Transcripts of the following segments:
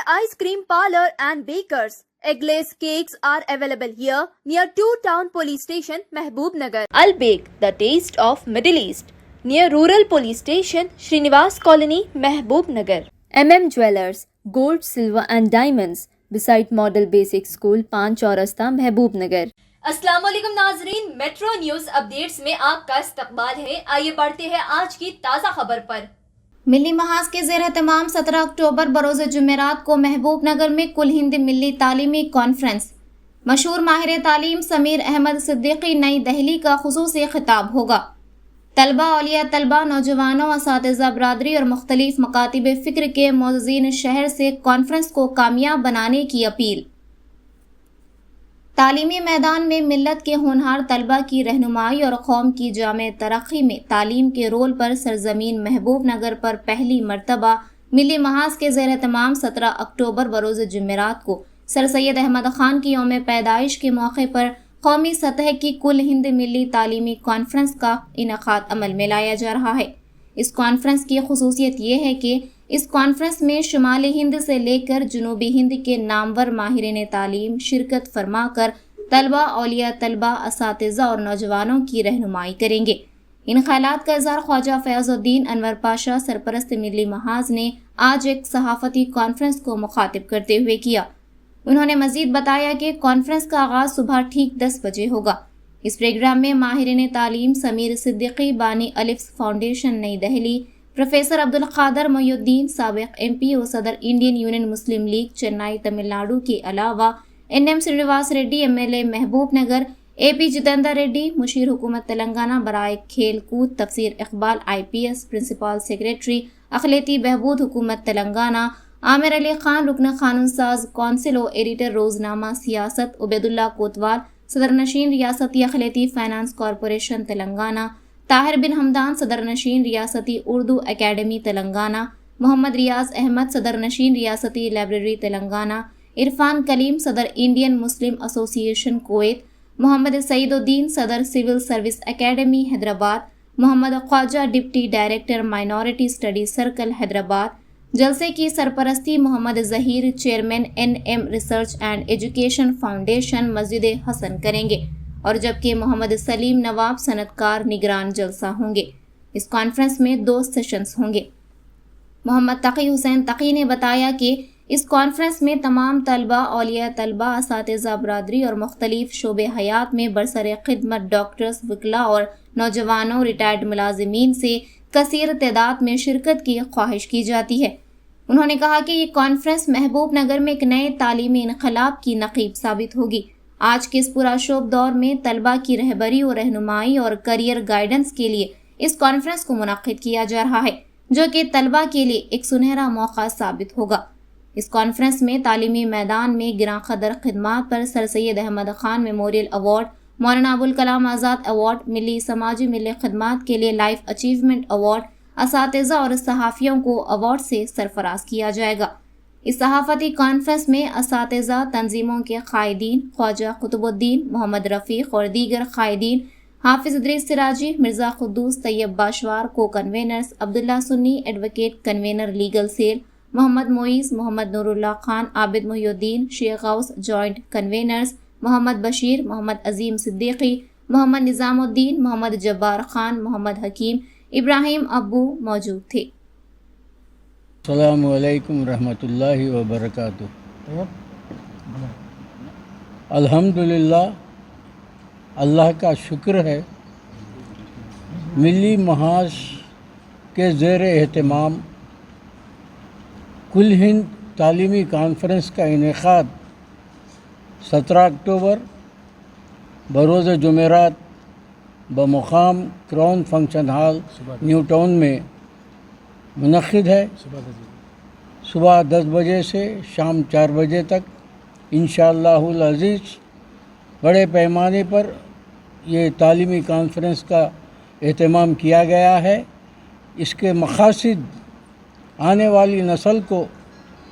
Ice Cream Parlor and Bakers. Eggless cakes are available here near 2 Town Police Station, Mehboob Nagar. Al Bake, the taste of Middle East, near Rural Police Station, Srinivas Colony, Mehboob Nagar. Jewellers, Gold, Silver and Diamonds, beside Model Basic School, Pan Chaurasta, Mehboob Nagar. अस्सलाम वालेकुम नाजरीन, metro news updates में आपका इस्तकबाल है। आइए बढ़ते हैं आज की ताज़ा खबर पर। मिली महाज के ज़ेर एहतमाम 17 अक्टूबर बरोज़ जुमेरात को महबूब नगर में कुल हिंद मिली तालीमी कॉन्फ्रेंस, मशहूर माहिर तालीम समीर अहमद सिद्दीकी नई दहली का खुसूसी खिताब होगा। तलबा, औलिया तलबा, नौजवानों, असातिज़ा बरादरी और मुख्तलिफ मकातिब फ़िक्र के मोअज़्ज़िज़ीन शहर से कॉन्फ्रेंस को कामयाब बनाने की अपील। तालीमी मैदान में मिल्लत के होनहार तलबा की रहनुमाई और कौम की जामे तरक्की में तालीम के रोल पर सरजमीन महबूब नगर पर पहली मरतबा मिली महाज के ज़ेर तमाम 17 अक्टूबर बरोज़ जुमेरात को सर सैयद अहमद ख़ान की यौम पैदाइश के मौके पर कौमी सतह की कुल हिंद मिली तालीमी कॉन्फ्रेंस का इनेकाद अमल में लाया जा रहा है। इस कॉन्फ्रेंस की खुसूसियत ये है कि इस कॉन्फ्रेंस में शुमाली हिंद से लेकर जनूबी हिंद के नामवर माहिरीन तालीम शिरकत फरमाकर तलबा, औलिया तलबा, असातिज़ा और नौजवानों की रहनुमाई करेंगे। इन ख़यालात का इज़हार ख्वाजा फ़याज़ुद्दीन अनवर पाशा, सरपरस्त मिली महाज ने आज एक सहाफ़ती कॉन्फ्रेंस को मुखातिब करते हुए किया। उन्होंने मज़ीद बताया कि कॉन्फ्रेंस का आगाज़ सुबह ठीक 10 बजे होगा। इस प्रोग्राम में माहिरीन तालीम समीर सिद्दीकी, बानी अलिफ्स फाउंडेशन नई दहली, प्रोफेसर अब्दुल क़ादर मोइनुद्दीन, साबिक़ MP व सदर इंडियन यूनियन मुस्लिम लीग चेन्नई तमिलनाडु के अलावा NM श्रीनिवास रेड्डी MLA महबूब नगर, AP जितेंद्र रेड्डी, मुशीर हुकूमत तेलंगाना बराए खेल कूद, तफसीर इकबाल IPS, प्रिंसिपल सेक्रेटरी अखिलती बहबूद हुकूमत तेलंगाना, आमिर अली खान, रुकन कानून साज कौंसिल व एडिटर रोजनामा सियासत, उबैदुल्ला कोतवाल, सदर नशीन रियासती अखिलती फाइनेंस कॉरपोरेशन तेलंगाना, ताहिर बिन हमदान, सदर नशीन रियासती उर्दू एकेडमी तेलंगाना, मोहम्मद रियाज अहमद, सदर नशीन रियासती लाइब्रेरी तेलंगाना, इरफान कलीम, सदर Indian Muslim association Kuwait, Mohammed Saeeduddin, सदर civil service academy Hyderabad, Mohammed Khwaja, deputy director minority study circle Hyderabad. जलसे की सरपरस्ती Mohammed Zaheer, chairman NM research and education foundation Masjid Hasan करेंगे और जबकि मोहम्मद सलीम नवाब, सनतकार, निगरान जलसा होंगे। इस कॉन्फ्रेंस में 2 सेशंस होंगे। मोहम्मद तकी हुसैन तकी ने बताया कि इस कॉन्फ्रेंस में तमाम तलबा, औलिया तलबा, असातिज़ा बरादरी और मुख्तलिफ शोबे हयात में बरसर खिदमत डॉक्टर्स, वकला और नौजवानों, रिटायर्ड मुलाजिमीन से कसीर तादाद में शिरकत की ख्वाहिश की जाती है। उन्होंने कहा कि ये कॉन्फ्रेंस महबूब नगर में एक नए तालीमी इनकलाब की नक़ीब साबित होगी। आज के इस पुरशोभ दौर में तलबा की रहबरी और रहनुमाई और करियर गाइडेंस के लिए इस कॉन्फ्रेंस को मुनक़्क़िद किया जा रहा है, जो कि तलबा के लिए एक सुनहरा मौका साबित होगा। इस कॉन्फ्रेंस में तालीमी मैदान में गिरां क़दर खिदमात पर sir Syed Ahmad Khan memorial award, Maulana Abul Kalam आज़ाद अवार्ड, मिली समाजी मिली खिदमात के लिए लाइफ अचीवमेंट अवार्ड, असातिज़ा और सहाफ़ियों को अवार्ड से सरफराज किया जाएगा। इस सहाफ़ती कॉन्फ्रेंस में असातिज़ा, तंजीमों के क़ायदीन, ख्वाजा कुतुबुद्दीन, मोहम्मद रफ़ीक़ और दीगर क़ायदीन, हाफिज़ इदरीस सिराजी, मिर्ज़ा क़ुद्दूस, तैयब बाशवार को conveners, Abdullah Sunni advocate convener legal cell, Mohammed Moiz, Mohammed Noorullah Khan, Abid Mohiuddin, Shaikh Ghous joint conveners, Mohammed Basheer, Mohammed Azeem Siddiqui, Mohammed Nizamuddin, Mohammed Jabbar Khan, Mohammed Hakeem, Ibrahim Abbu मौजूद थे। अस्सलामु अलैकुम रहमतुल्लाहि व बरकातुहू। अल्हम्दुलिल्लाह, अल्लाह का शुक्र है, मिली महाज के ज़ेर एहतमाम कुल हिंद तालीमी कॉन्फ्रेंस का इनेकाद 17 अक्टूबर बरोज़ जुमेरात बमुक़ाम crown function hall new town में मुनक़्क़िद है। सुबह 10 बजे से शाम 4 बजे तक इंशाअल्लाहुल अज़ीज़ बड़े पैमाने पर ये तालीमी कॉन्फ्रेंस का एहतमाम किया गया है। इसके मक़ासिद आने वाली नस्ल को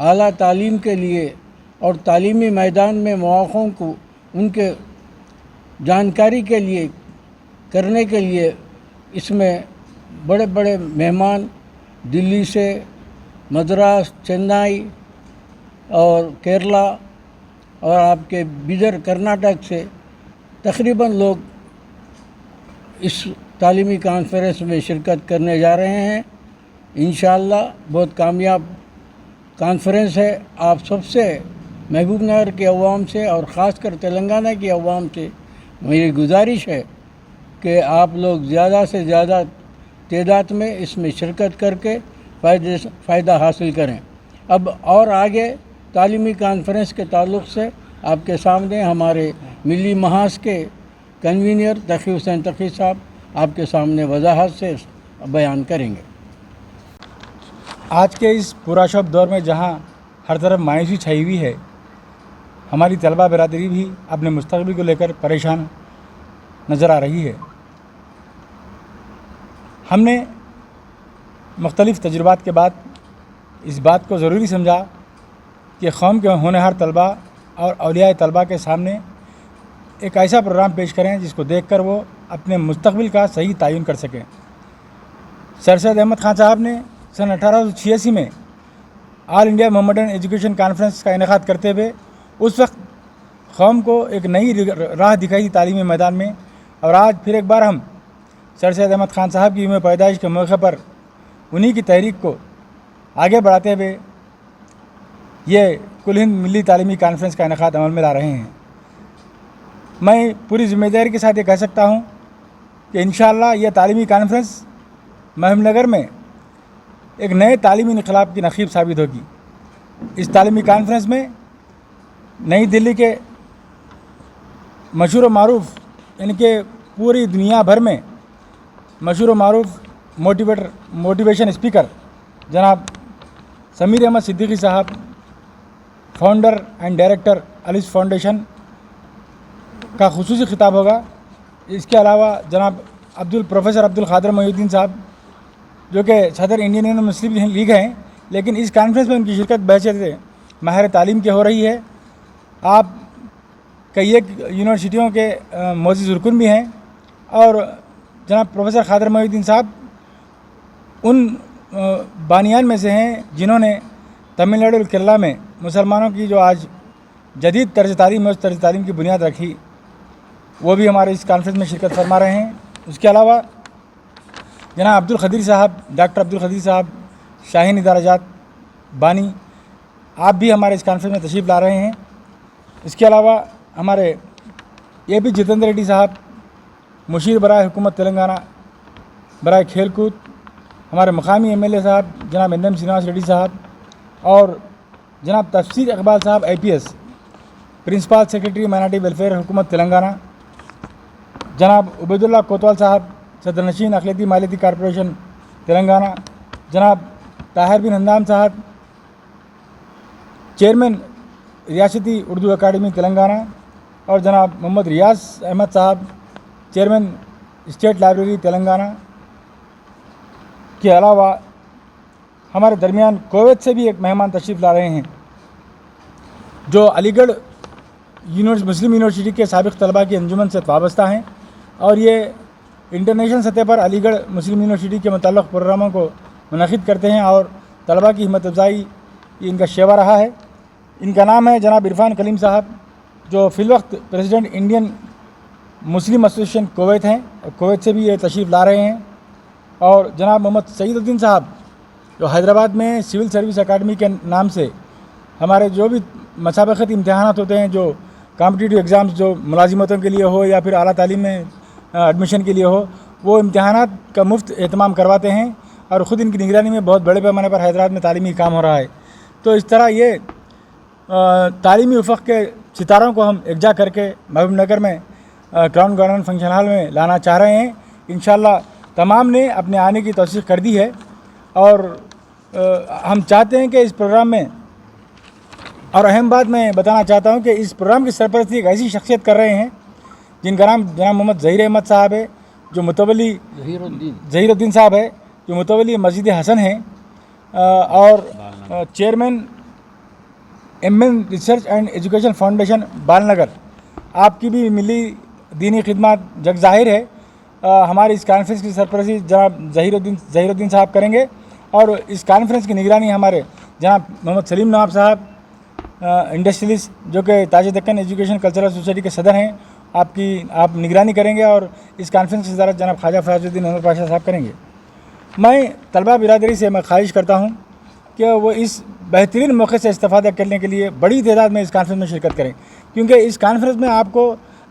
आला तालीम के लिए और तालीमी मैदान में मौक़ों को उनके जानकारी के लिए करने के लिए इसमें बड़े बड़े मेहमान दिल्ली से, मद्रास, चेन्नई, اور کیرلا اور آپ کے بیدر کرناٹک سے تقریباً لوگ اس تعلیمی کانفرنس میں شرکت کرنے جا رہے ہیں. انشاءاللہ بہت کامیاب کانفرنس ہے. آپ سب سے محبوب نگر کے عوام سے اور خاص کر تلنگانہ کی عوام سے میری گزارش ہے کہ آپ لوگ زیادہ سے زیادہ تعداد میں اس میں شرکت کر کے فائدہ حاصل کریں. اب اور آگے تعلیمی کانفرنس کے تعلق سے آپ کے سامنے ہمارے ملی محاذ کے کنوینر تقی حسین تقی صاحب آپ کے سامنے وضاحت سے بیان کریں گے. آج کے اس پورا شب دور میں جہاں ہر طرف مایوسی چھائی ہوئی ہے، ہماری طلبہ برادری بھی اپنے مستقبل کو لے کر پریشان نظر آ رہی ہے. ہم نے مختلف تجربات کے بعد اس بات کو ضروری سمجھا کہ قوم کے ہونہار طلبہ اور اولیاء طلبہ کے سامنے ایک ایسا پروگرام پیش کریں جس کو دیکھ کر وہ اپنے مستقبل کا صحیح تعین کر سکیں. سر سید احمد خان صاحب نے سن 1886 میں آل انڈیا محمدن ایجوکیشن کانفرنس کا انعقاد کرتے ہوئے اس وقت قوم کو ایک نئی راہ دکھائی تھی تعلیمی میدان میں، اور آج پھر ایک بار ہم سر سید احمد خان صاحب کی یوم پیدائش کے موقع پر انہی کی تحریک کو آگے بڑھاتے ہوئے یہ کل ہند ملی تعلیمی کانفرنس کا انعقاد عمل میں لا رہے ہیں. میں پوری ذمہ داری کے ساتھ یہ کہہ سکتا ہوں کہ انشاءاللہ یہ تعلیمی کانفرنس محبوب نگر میں ایک نئے تعلیمی انقلاب کی نخیب ثابت ہوگی. اس تعلیمی کانفرنس میں نئی دلی کے مشہور و معروف، یعنی کہ پوری دنیا بھر میں مشہور و معروف موٹیویشن اسپیکر جناب سمیر احمد صدیقی صاحب، فاؤنڈر اینڈ ڈائریکٹر الف فاؤنڈیشن کا خصوصی خطاب ہوگا. اس کے علاوہ جناب پروفیسر عبد القادر محی الدین صاحب جو کہ صدر انڈین یونین مسلم لیگ ہیں، لیکن اس کانفرنس میں ان کی شرکت بحیثیت ماہر تعلیم کی ہو رہی ہے. آپ کئی ایک یونیورسٹیوں کے معزز رکن بھی ہیں، اور جناب پروفیسر قادر محی الدین صاحب ان بانیان میں سے ہیں جنہوں نے تمل ناڈو اور کیرلا میں مسلمانوں کی جو آج جدید طرز تعلیم ہے اس طرز تعلیم کی بنیاد رکھی. وہ بھی ہمارے اس کانفرنس میں شرکت فرما رہے ہیں. اس کے علاوہ جناب ڈاکٹر عبد القدیر صاحب شاہین ادارہ جات بانی، آپ بھی ہمارے اس کانفرنس میں تشریف لا رہے ہیں. اس کے علاوہ ہمارے اے پی جتیندر ریڈی صاحب مشیر برائے حکومت تلنگانہ برائے کھیل کود، ہمارے مقامی ایم ایل اے صاحب جناب این ایم سرینواس ریڈی صاحب، اور جناب تفسیر Iqbal Sahab IPS principal secretary minority welfare حکومت تلنگانہ، جناب عبید اللہ کوتوال صاحب صدر نشین اقلیتی مالیاتی کارپوریشن تلنگانہ، جناب طاہر بن ہندام صاحب چیئرمین ریاستی اردو اکیڈمی تلنگانہ، اور جناب محمد ریاض احمد صاحب چیئرمین اسٹیٹ لائبریری تلنگانہ کے علاوہ ہمارے درمیان کویت سے بھی ایک مہمان تشریف لا رہے ہیں جو علی گڑھ مسلم یونیورسٹی کے سابق طلباء کی انجمن سے وابستہ ہیں، اور یہ انٹرنیشنل سطح پر علی گڑھ مسلم یونیورسٹی کے متعلق پروگراموں کو منعقد کرتے ہیں، اور طلباء کی ہمت افزائی یہ ان کا شیوا رہا ہے. ان کا نام ہے جناب عرفان کلیم صاحب جو فی الوقت president Indian Muslim association Kuwait ہیں، اور کویت سے بھی یہ تشریف لا رہے ہیں. اور جناب محمد سعید الدین صاحب جو حیدرآباد میں سول سروس اکیڈمی کے نام سے ہمارے جو بھی مسابقتی امتحانات ہوتے ہیں، جو کمپٹیٹیو ایگزامز جو ملازمتوں کے لیے ہو یا پھر اعلیٰ تعلیم میں ایڈمیشن کے لیے ہو، وہ امتحانات کا مفت اہتمام کرواتے ہیں، اور خود ان کی نگرانی میں بہت بڑے پیمانے پر حیدرآباد میں تعلیمی کام ہو رہا ہے. تو اس طرح یہ تعلیمی افق کے ستاروں کو ہم یکجا کر کے محبوب نگر میں کراؤن گارڈن فنکشن ہال میں لانا چاہ رہے ہیں. انشاءاللہ تمام نے اپنے آنے کی توثیق کر دی ہے، اور ہم چاہتے ہیں کہ اس پروگرام میں، اور اہم بات میں بتانا چاہتا ہوں کہ اس پروگرام کی سرپرستی ایک ایسی شخصیت کر رہے ہیں جن کا نام جناب محمد ظہیر احمد صاحب ہے، جو متولی ظہیر الدین صاحب ہے جو متولی مسجد حسن ہیں، اور chairman MN research and education foundation Bal Nagar. آپ کی بھی ملی دینی خدمات جگ ظاہر ہے. ہماری اس کانفرنس کی سرپرستی جناب ظہیر الدین صاحب کریں گے، اور اس کانفرنس کی نگرانی ہمارے جناب محمد سلیم نواب صاحب इंडस्ट्रियलिस्ट जो कि ताज दक्कन एजुकेशन कल्चरल सोसाइटी के सदर हैं, आप निगरानी करेंगे और इस कॉन्फ्रेंस की सदारत जनाब ख्वाजा फयाजुद्दीन अनवर पाशा साहब करेंगे। मैं तलबा बिरादरी से मैं ख्वाहिश करता हूँ कि वो इस बेहतरीन मौके से इस्तेफ़ादा करने के लिए बड़ी तादाद में इस कॉन्फ्रेंस में शिरकत करें, क्योंकि इस कॉन्फ्रेंस में आपको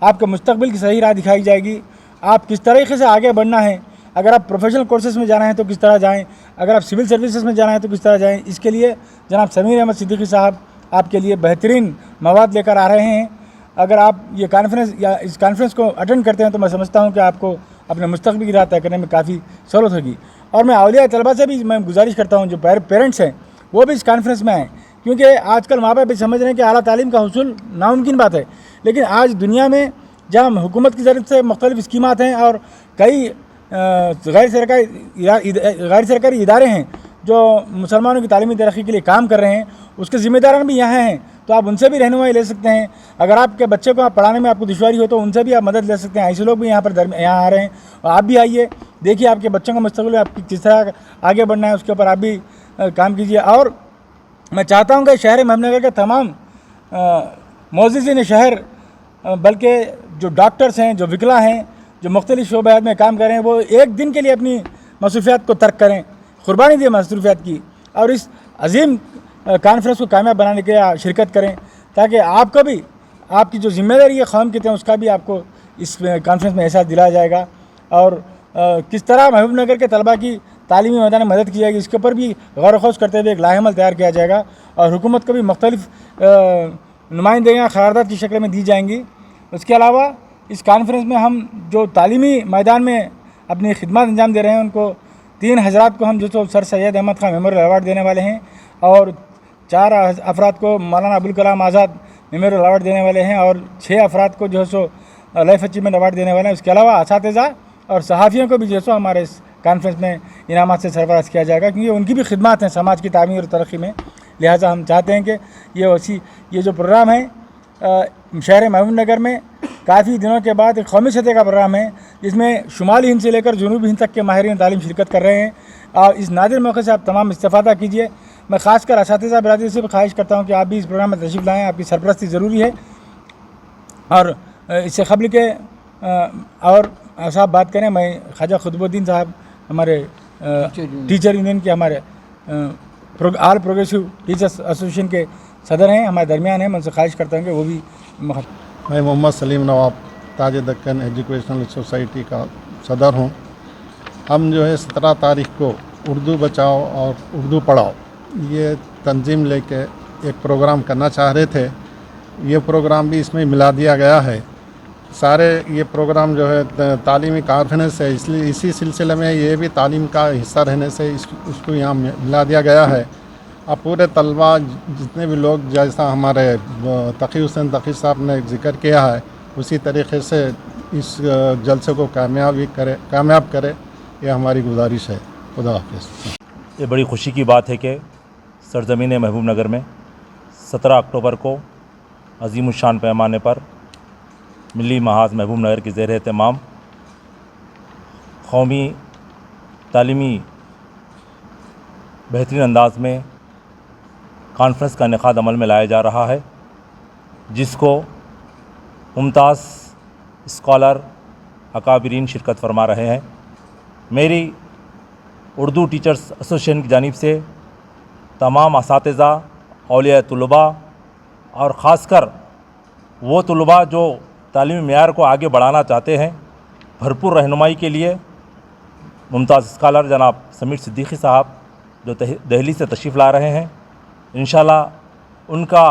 आपके मुस्तकबिल की सही राह दिखाई जाएगी। आप किस तरीके से आगे बढ़ना है, अगर आप प्रोफेशनल कोर्सेज में जाना है तो किस तरह जाएं, अगर आप सिविल सर्विसेज में जाना है तो किस तरह जाएं। इसके लिए जनाब समीर अहमद सिद्दीकी साहब आपके लिए बेहतरीन मवाद लेकर आ रहे हैं। अगर आप ये कॉन्फ्रेंस या इस कॉन्फ्रेंस को अटेंड करते हैं तो मैं समझता हूँ कि आपको अपने मुस्तकबिल की राह तय करने में काफ़ी सहूलत होगी। और मैं औलिया तलबा से भी मैं गुजारिश करता हूँ जो पेरेंट्स हैं वो भी इस कॉन्फ्रेंस में आएँ, क्योंकि आजकल माँ बाप भी समझ रहे हैं कि आला तालीम का हुसूल नामुमकिन बात है, लेकिन आज दुनिया में जहाँ हुकूमत की ज़रिए से मुख्तलिफ स्कीमात हैं और कई गैर सरकारी इदारे हैं जो मुसलमानों की तालीमी तरक्की के लिए काम कर रहे हैं, उसके ज़िम्मेदारान भी यहाँ हैं, तो आप उनसे भी रहनुमाई ले सकते हैं। अगर आपके बच्चे को आप पढ़ाने में आपको दुश्वारी हो तो उनसे भी आप मदद ले सकते हैं। ऐसे लोग भी यहाँ आ रहे हैं और आप भी आइए, देखिए आपके बच्चों का मुस्तक़बिल आपकी किस तरह आगे बढ़ना है, उसके ऊपर आप भी काम कीजिए। और मैं चाहता हूँ कि शहर महबूबनगर के तमाम मोअज़्ज़िज़ीन शहर, बल्कि जो डॉक्टर्स हैं, जो विकला हैं, जो मुख्तलिफ शोबात में काम कर रहे हैं, वो एक दिन के लिए अपनी मसरूफियात को तर्क करें, कुर्बानी दें मसरूफियात की, और इस अजीम कॉन्फ्रेंस को कामयाब बनाने के लिए शिरकत करें, ताकि आपको भी आपकी जो जिम्मेदारी है कौम की तरह उसका भी आपको इस कॉन्फ्रेंस में एहसास दिलाया जाएगा। और किस तरह महबूबनगर के तलबा की तालीमी मैदान में मदद की जाएगी इसके ऊपर भी गौर व ख़ौस करते हुए एक लाहेमल तैयार किया जाएगा और हुकूमत को भी मुख्तलिफ नुमाइंदगियाँ क़रारदाद की शक्ल में दी जाएंगी। उसके अलावा इस कॉन्फ्रेंस में हम जो तालीमी मैदान में अपनी खिदमत अंजाम दे रहे हैं उनको 3 हज़रात को हम जो sir Syed Ahmad Khan memorial award देने वाले हैं और 4 अफराद को मौलाना अबुल कलाम आज़ाद मेमोरियल अवार्ड देने वाले हैं और 6 अफराद को जो है सो लाइफ अचीवमेंट अवार्ड देने वाले हैं। उसके अलावा असातिज़ा और सहाफ़ियों को भी जो है हमारे इस कॉन्फ्रेंस में इनामात से सरफराज किया जाएगा, क्योंकि उनकी भी खिदमत हैं समाज की तामीर और तरक्की में। लिहाजा हम चाहते हैं कि ये जो प्रोग्राम है शहर महबूबनगर में काफ़ी दिनों के बाद एक कौमी सतह का प्रोग्राम है जिसमें शुमाली हिंद से लेकर जनूबी हिंद तक के माहिरीन तालीम शिरकत कर रहे हैं और इस नादिर मौके से आप तमाम इस्तेफ़ादा कीजिए। मैं ख़ासकर असातिज़ा बिरादरी से भी ख्वाहिश करता हूँ कि आप भी इस प्रोग्राम में तशरीफ़ लाएँ, आपकी सरपरस्ती ज़रूरी है। और इससे क़ब्ल के और साहब बात करें, मैं ख्वाजा खुतबुद्दीन साहब हमारे टीचर यूनियन के हमारे ऑल प्रोग्रेसिव टीचर्स एसोसिएशन के सदर हैं, हमारे दरमियान हैं, मैं उनसे ख्वाहिश करता हूँ कि वो भी। मैं मोहम्मद सलीम नवाब ताज दक्कन एजुकेशनल सोसाइटी का सदर हूँ। हम जो है 17 तारीख को उर्दू बचाओ और उर्दू पढ़ाओ ये तंजीम लेके एक प्रोग्राम करना चाह रहे थे। ये प्रोग्राम भी इसमें मिला दिया गया है। सारे ये प्रोग्राम जो है तालीमी कॉन्फ्रेंस है, इसलिए इसी सिलसिले में ये भी तालीम का हिस्सा रहने से उसको यहाँ मिला दिया गया है। अब पूरे तलबा जितने भी लोग, जैसा हमारे तकी हुसैन तकी साहब ने जिक्र किया है, उसी तरीके से इस जलसे को कामयाब करे, ये हमारी गुजारिश है। खुदा हाफिज़। ये बड़ी खुशी की बात है कि सरज़मीन महबूबनगर में 17 अक्टूबर को अज़ीमुश्शान पैमाने पर मिली महाज महबूबनगर की ज़ेर एहतमाम कौमी तालीमी बेहतरीन अंदाज में कॉन्फ्रेंस का इनेकाद अमल में लाया जा रहा है, जिसको मुमताज़ स्कॉलर अकाबरीन शिरकत फरमा रहे हैं। मेरी उर्दू टीचर्स एसोसिएशन की जानिब से तमाम असातिज़ा, औलिया तुलबा और ख़ासकर वो तुलबा जो तालीमी मेयार को आगे बढ़ाना चाहते हैं, भरपूर रहनुमाई के लिए मुमताज़ स्कॉलर जनाब समीर सिद्दीकी साहब जो दिल्ली से तशरीफ़ ला रहे हैं, इंशाल्लाह उनका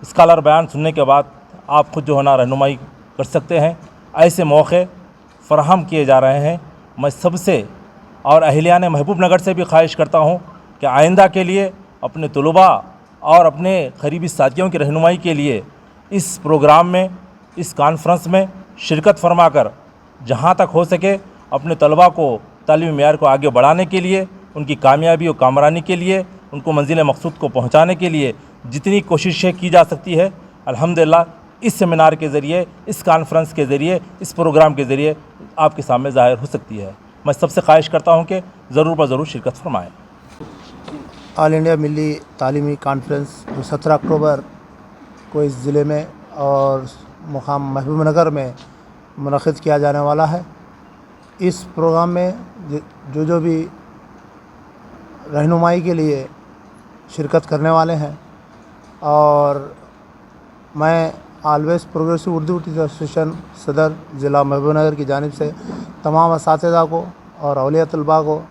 स्कॉलर बयान सुनने के बाद आप खुद जो है ना रहनुमाई कर सकते हैं। ऐसे मौके फ़राहम किए जा रहे हैं। मैं सबसे और अहलियान महबूबनगर से भी ख्वाहिश करता हूँ कि आइंदा के लिए अपने तुलबा और अपने करीबी साथियों की रहनुमाई के लिए इस प्रोग्राम में, इस कॉन्फ्रेंस में शिरकत फरमा कर जहाँ तक हो सके अपने तलबा को तालीमी मेयार को आगे बढ़ाने के लिए, उनकी कामयाबी और कामरानी के लिए, उनको मंजिल मकसूद को पहुँचाने के लिए जितनी कोशिशें की जा सकती है, अल्हम्दुलिल्लाह इस सेमिनार के ज़रिए, इस कॉन्फ्रेंस के ज़रिए, इस प्रोग्राम के ज़रिए आपके सामने ज़ाहिर हो सकती है। मैं सबसे ख्वाहिश करता हूँ कि ज़रूर ब ज़रूर शिरकत फरमाएँ। ऑल इंडिया मिली तालीमी कॉन्फ्रेंस जो 17 अक्टूबर को इस ज़िले में और मुकाम महबूबनगर में मुनक़िद किया जाने वाला है। इस प्रोग्राम में जो भी रहनुमाई के लिए शिरकत करने वाले हैं और मैं always progressive Urdu teacher association सदर ज़िला महबूबनगर की जानिब से तमाम असातिज़ा को और औलिया तलबा को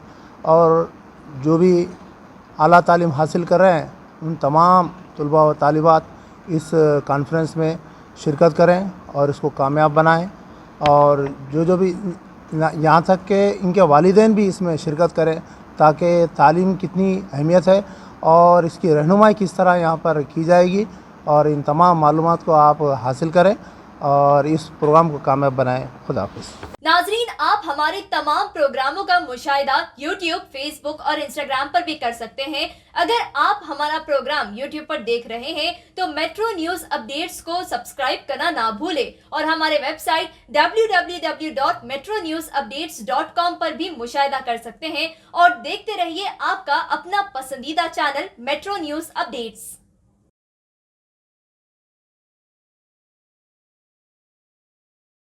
और जो भी आला तालीम हासिल कर रहे हैं उन तमाम तलबा व तालिबात इस कॉन्फ्रेंस में शिरकत करें और इसको कामयाब बनाएं और जो भी यहाँ तक कि इनके वालिदैन भी इसमें शिरकत करें ताकि तालीम कितनी अहमियत है और इसकी रहनुमाई किस तरह यहाँ पर की जाएगी और इन तमाम मालूमात को आप हासिल करें और इस प्रोग्राम को कामयाब बनाएं। खुदा हाफिज़। नाजरीन, आप हमारे तमाम प्रोग्रामों का मुशाहिदा YouTube, Facebook और Instagram पर भी कर सकते हैं। अगर आप हमारा प्रोग्राम YouTube पर देख रहे हैं तो मेट्रो न्यूज अपडेट्स को सब्सक्राइब करना ना भूलें और हमारे वेबसाइट www.metronewsupdates.com पर भी मुशाहिदा कर सकते हैं और देखते रहिए आपका अपना पसंदीदा चैनल मेट्रो न्यूज अपडेट्स।